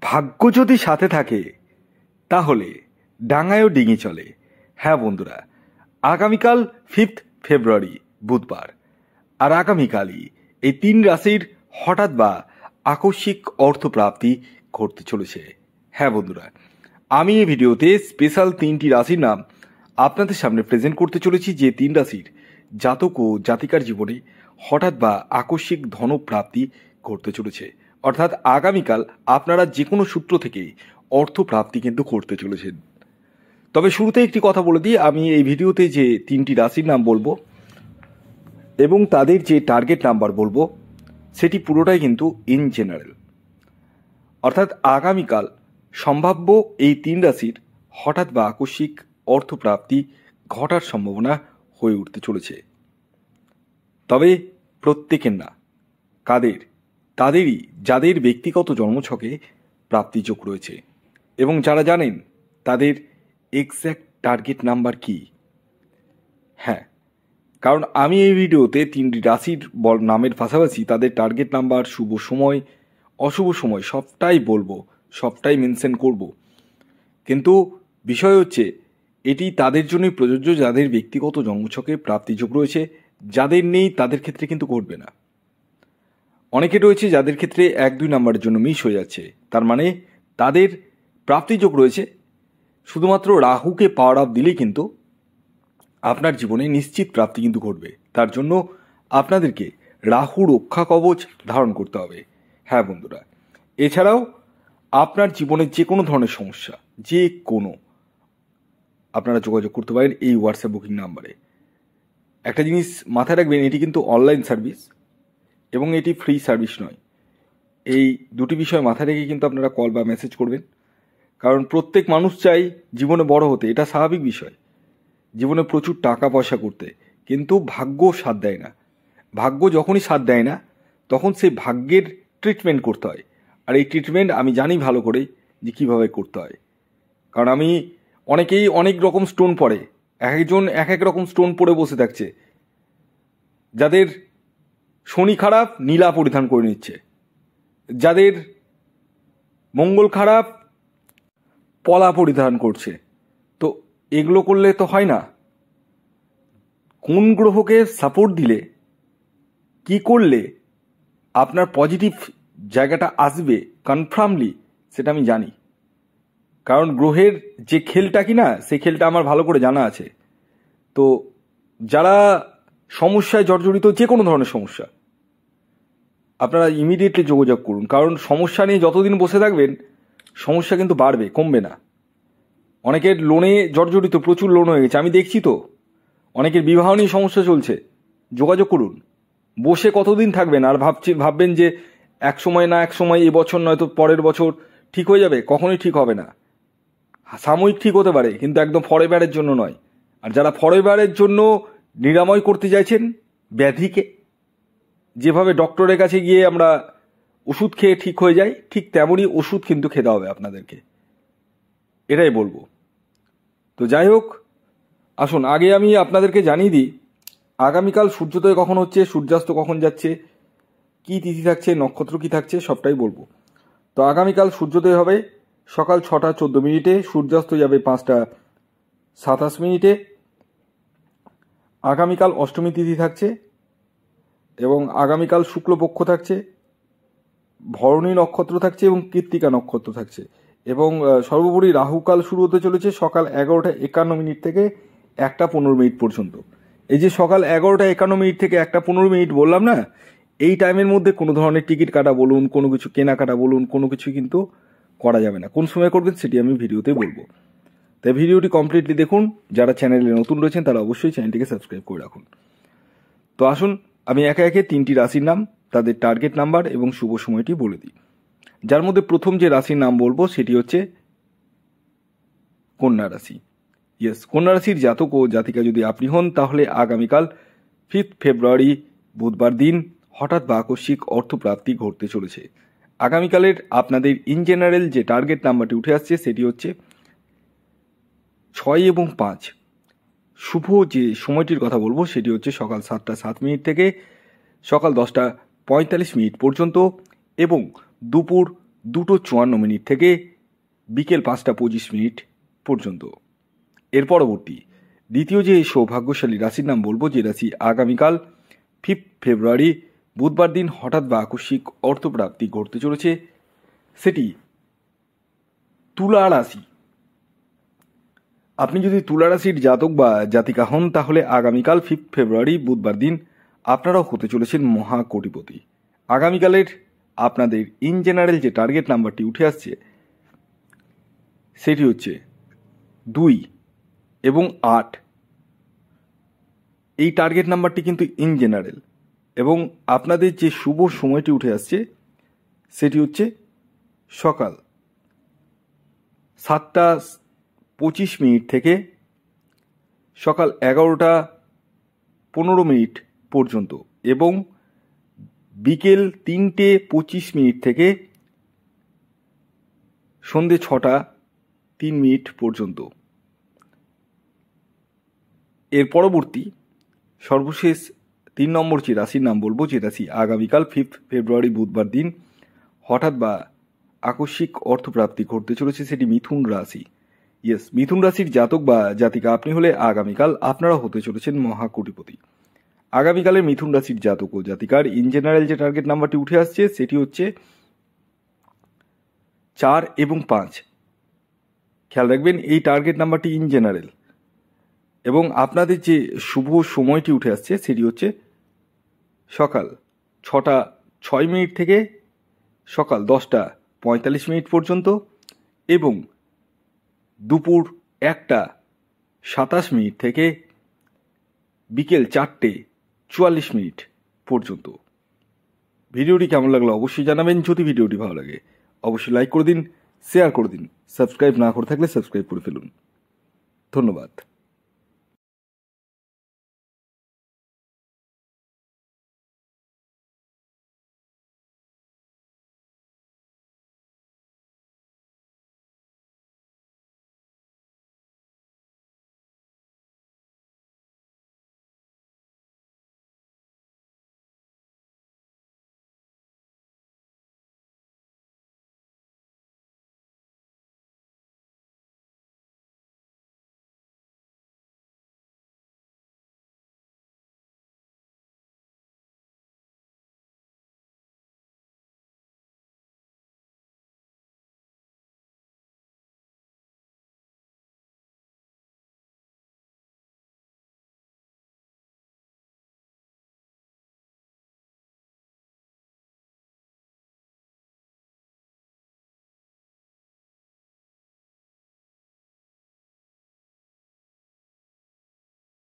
ভাগ্য যদি সাথে থাকে তাহলে ডাঙায়ও ডিঙি চলে। হ্যাঁ বন্ধুরা, আগামীকাল 5 ফেব্রুয়ারি বুধবার, আর আগামীকালই এই 3 রাশির হঠাৎ বা আকস্মিক অর্থপ্রাপ্তি ঘটতে চলেছে। হ্যাঁ বন্ধুরা, আমি এই ভিডিওতে স্পেশাল 3টি রাশির নাম আপনাদের সামনে প্রেজেন্ট করতে চলেছি, যে 3 রাশির জাতক ও জাতিকার জীবনে হঠাৎ বা আকস্মিক ধনপ্রাপ্তি ঘটতে চলেছে। অর্থাৎ আগামীকাল আপনারা যে কোনো সূত্র থেকে অর্থপ্রাপ্তি কিন্তু করতে চলেছেন। তবে শুরুতে একটি কথা বলে দিই, আমি এই ভিডিওতে যে 3টি রাশির নাম বলবো এবং তাদের যে টার্গেট নাম্বার বলবো সেটি পুরোটাই কিন্তু ইন জেনারেল। অর্থাৎ আগামীকাল সম্ভাব্য এই 3 রাশির হঠাৎ বা আকস্মিক অর্থপ্রাপ্তি ঘটার সম্ভাবনা হয়ে উঠতে চলেছে। তবে প্রত্যেকের না, কাদের? তাদেরই যাদের ব্যক্তিগত জন্মছকে প্রাপ্তিযোগ রয়েছে এবং যারা জানেন তাদের এক্স্যাক্ট টার্গেট নাম্বার কি। হ্যাঁ, কারণ আমি এই ভিডিওতে 3টি রাশির নামের পাশাপাশি তাদের টার্গেট নাম্বার, শুভ সময়, অশুভ সময় সবটাই বলবো, সবটাই মেনশন করব। কিন্তু বিষয় হচ্ছে এটি তাদের জন্যই প্রযোজ্য যাদের ব্যক্তিগত জন্মছকে প্রাপ্তিযোগ রয়েছে। যাদের নেই তাদের ক্ষেত্রে কিন্তু ঘটবে না। অনেকে রয়েছে যাদের ক্ষেত্রে 1-2 নাম্বারের জন্য মিস হয়ে যাচ্ছে, তার মানে তাদের প্রাপ্তিযোগ রয়েছে। শুধুমাত্র রাহুকে পাওয়ার আপ দিলেই কিন্তু আপনার জীবনে নিশ্চিত প্রাপ্তি কিন্তু ঘটবে। তার জন্য আপনাদেরকে রাহু রক্ষা কবচ ধারণ করতে হবে। হ্যাঁ বন্ধুরা, এছাড়াও আপনার জীবনের যে কোনো ধরনের সমস্যা, যে কোনো, আপনারা যোগাযোগ করতে পারেন এই হোয়াটসঅ্যাপ বুকিং নাম্বারে। একটা জিনিস মাথায় রাখবেন, এটি কিন্তু অনলাইন সার্ভিস এবং এটি ফ্রি সার্ভিস নয়। এই দুটি বিষয় মাথায় রেখে কিন্তু আপনারা কল বা মেসেজ করবেন। কারণ প্রত্যেক মানুষ চাই জীবনে বড় হতে, এটা স্বাভাবিক বিষয়, জীবনে প্রচুর টাকা পয়সা করতে, কিন্তু ভাগ্য সাথ দেয় না। ভাগ্য যখনই সাথ দেয় না তখন সেই ভাগ্যের ট্রিটমেন্ট করতে হয়। আর এই ট্রিটমেন্ট আমি জানি ভালো করে যে কীভাবে করতে হয়। কারণ আমি অনেকেই অনেক রকম স্টোন পড়ে, এক একজন এক এক রকম স্টোন পরে বসে থাকছে। যাদের শনি খারাপ, নীলা পরিধান করে নিচ্ছে। যাদের মঙ্গল খারাপ, পলা পরিধান করছে। তো এগুলো করলে তো হয় না। কোন গ্রহকে সাপোর্ট দিলে, কি করলে আপনার পজিটিভ জায়গাটা আসবে কনফার্মলি, সেটা আমি জানি। কারণ গ্রহের যে খেলটা কি না, সেই খেলটা আমার ভালো করে জানা আছে। তো যারা সমস্যায় জর্জরিত, যে কোনো ধরনের সমস্যা, আপনারা ইমিডিয়েটলি যোগাযোগ করুন। কারণ সমস্যা নিয়ে যতদিন বসে থাকবেন সমস্যা কিন্তু বাড়বে, কমবে না। অনেকের লোনে জর্জরিত, প্রচুর লোন হয়ে গেছে, আমি দেখছি তো। অনেকের বিবাহ নিয়ে সমস্যা চলছে, যোগাযোগ করুন। বসে কতদিন থাকবেন আর ভাববেন যে এক সময় না এক সময়, এবছর নয়তো পরের বছর ঠিক হয়ে যাবে? কখনোই ঠিক হবে না। সাময়িক ঠিক হতে পারে, কিন্তু একদম ফরএভারের জন্য নয়। আর যারা ফরএভারের জন্য নিরাময় করতে চাইছেন ব্যাধিকে, যেভাবে ডক্টরের কাছে গিয়ে আমরা ওষুধ খেয়ে ঠিক হয়ে যাই, ঠিক তেমনই ওষুধ কিন্তু খেতে হবে আপনাদেরকে, এটাই বলবো। তো যাই হোক, আসুন আগে আমি আপনাদেরকে জানিয়ে দিই আগামীকাল সূর্যোদয় কখন হচ্ছে, সূর্যাস্ত কখন যাচ্ছে, কি তিথি থাকছে, নক্ষত্র কি থাকছে, সবটাই বলবো। তো আগামীকাল সূর্যোদয় হবে সকাল 6টা 14 মিনিটে, সূর্যাস্ত যাবে 5টা 27 মিনিটে। আগামীকাল অষ্টমী তিথি থাকছে এবং আগামীকাল শুক্লপক্ষ থাকছে, ভরণী নক্ষত্র থাকছে এবং কৃত্তিকা নক্ষত্র থাকছে। এবং সর্বোপরি রাহুকাল শুরু হতে চলেছে সকাল 11টা 51 মিনিট থেকে 1টা 15 মিনিট পর্যন্ত। এই যে সকাল 11টা 51 মিনিট থেকে 1টা 15 মিনিট বললাম না, এই টাইমের মধ্যে কোনো ধরনের টিকিট কাটা বলুন, কোনো কিছু কেনাকাটা বলুন, কোনো কিছু কিন্তু করা যাবে না। কোন সময় করবেন সেটি আমি ভিডিওতে বলবো। তাই ভিডিওটি কমপ্লিটলি দেখুন। যারা চ্যানেলে নতুন রয়েছেন তারা অবশ্যই চ্যানেলটিকে সাবস্ক্রাইব করে রাখুন। তো আসুন আমি একে একে 3টি রাশির নাম, তাদের টার্গেট নাম্বার এবং শুভ সময়টি বলে দিই। যার মধ্যে প্রথম যে রাশির নাম বলবো সেটি হচ্ছে কন্যা রাশি। ইয়েস, কন্যা রাশির জাতক ও জাতিকা যদি আপনি হন তাহলে আগামীকাল 5 ফেব্রুয়ারি বুধবার দিন হঠাৎ বা আকস্মিক অর্থপ্রাপ্তি ঘটতে চলেছে। আগামীকালের আপনাদের ইন জেনারেল যে টার্গেট নাম্বারটি উঠে আসছে সেটি হচ্ছে 6 এবং 5। শুভ যে সময়টির কথা বলবো সেটি হচ্ছে সকাল 7টা 7 মিনিট থেকে সকাল 10টা 45 মিনিট পর্যন্ত এবং দুপুর 2:54 থেকে বিকেল 5:25 পর্যন্ত। এর পরবর্তী দ্বিতীয় যে সৌভাগ্যশালী রাশির নাম বলবো, যে রাশি আগামীকাল 5 ফেব্রুয়ারি বুধবার দিন হঠাৎ বা আকস্মিক অর্থপ্রাপ্তি ঘটতে চলেছে, সেটি তুলা রাশি। আপনি যদি তুলা রাশির জাতক বা জাতিকা হন, তাহলে আগামীকাল 5 ফেব্রুয়ারি বুধবার দিন আপনারাও হতে চলেছেন মহাকোটিপতি। আগামীকালের আপনাদের ইন জেনারেল যে টার্গেট নাম্বারটি উঠে আসছে সেটি হচ্ছে 2 এবং 8। এই টার্গেট নাম্বারটি কিন্তু ইন জেনারেল, এবং আপনাদের যে শুভ সময়টি উঠে আসছে সেটি হচ্ছে সকাল 7:25 থেকে সকাল 11:15 পর্যন্ত, এবং বিকেল 3:25 থেকে সন্ধে 6:03 পর্যন্ত। এর পরবর্তী সর্বশেষ 3 নম্বর যে রাশির নাম বলবো, যে রাশি আগামীকাল 5 ফেব্রুয়ারি বুধবার দিন হঠাৎ বা আকস্মিক অর্থপ্রাপ্তি ঘটতে চলেছে, সেটি মিথুন রাশি। ইয়েস, মিথুন রাশির জাতক বা জাতিকা আপনি হলে আগামীকাল আপনারা হতে চলেছেন মহাকোটিপতি। আগামীকালের মিথুন রাশির জাতক ও জাতিকার ইন জেনারেল যে টার্গেট নাম্বারটি উঠে আসছে সেটি হচ্ছে 4 এবং 5। খেয়াল রাখবেন এই টার্গেট নাম্বারটি ইন জেনারেল, এবং আপনাদের যে শুভ সময়টি উঠে আসছে সেটি হচ্ছে সকাল 6:06 থেকে সকাল 10:45 পর্যন্ত, এবং দুপুর 1:27 থেকে বিকেল 4:44 পর্যন্ত। ভিডিওটি কেমন লাগলো অবশ্যই জানাবেন। যদি ভিডিওটি ভালো লাগে অবশ্যই লাইক করে দিন, শেয়ার করে দিন, সাবস্ক্রাইব না করে থাকলে সাবস্ক্রাইব করে ফেলুন। ধন্যবাদ।